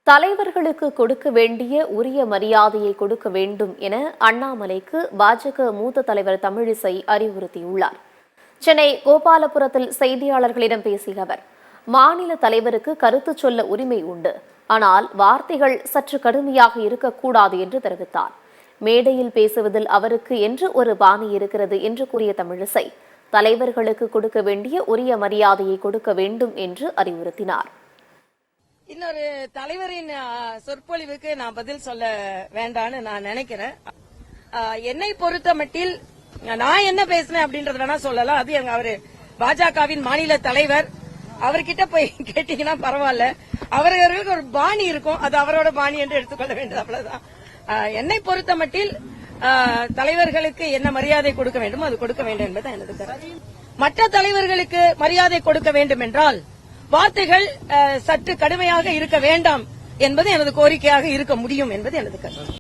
தலைவர்களுக்கு கொடுக்க வேண்டிய உரிய மரியாதையை கொடுக்க வேண்டும் என அண்ணாமலைக்கு பாஜக மூத்த தலைவர் தமிழிசை அறிவுறுத்தியுள்ளார். சென்னை கோபாலபுரத்தில் செய்தியாளர்களிடம் பேசிய அவர், மாநில தலைவருக்கு கருத்து சொல்ல உரிமை உண்டு, ஆனால் வார்த்தைகள் சற்று கடுமையாக இருக்கக்கூடாது என்று தெரிவித்தார். மேடையில் பேசுவதில் அவருக்கு என்று ஒரு பாணி இருக்கிறது என்று கூறிய தமிழிசை, தலைவர்களுக்கு கொடுக்க வேண்டிய உரிய மரியாதையை கொடுக்க வேண்டும் என்று அறிவுறுத்தினார். இன்னொரு தலைவரின் சொற்பொழிவுக்கு நான் பதில் சொல்ல வேண்டான்னு நான் நினைக்கிறேன். என்னை பொறுத்த மட்டில் நான் என்ன பேசினேன் அப்படின்றத வேணா சொல்லலாம். அது அவரு பாஜகவின் மாநில தலைவர், அவர்கிட்ட போய் கேட்டீங்கன்னா பரவாயில்ல. அவர்களுக்கு ஒரு பாணி இருக்கும், அது அவரோட பாணி என்று எடுத்துக்கொள்ள வேண்டியது, அவ்வளவுதான். என்னை பொறுத்த மட்டில் தலைவர்களுக்கு என்ன மரியாதை கொடுக்க வேண்டுமோ அது கொடுக்க வேண்டும் என்பது எனது கருத்து. மற்ற தலைவர்களுக்கு மரியாதை கொடுக்க வேண்டும் என்றால் வார்த்தைகள் சற்று கடுமையாக இருக்க வேண்டாம் என்பது எனது கோரிக்கையாக இருக்க முடியும் என்பது எனது கருத்து.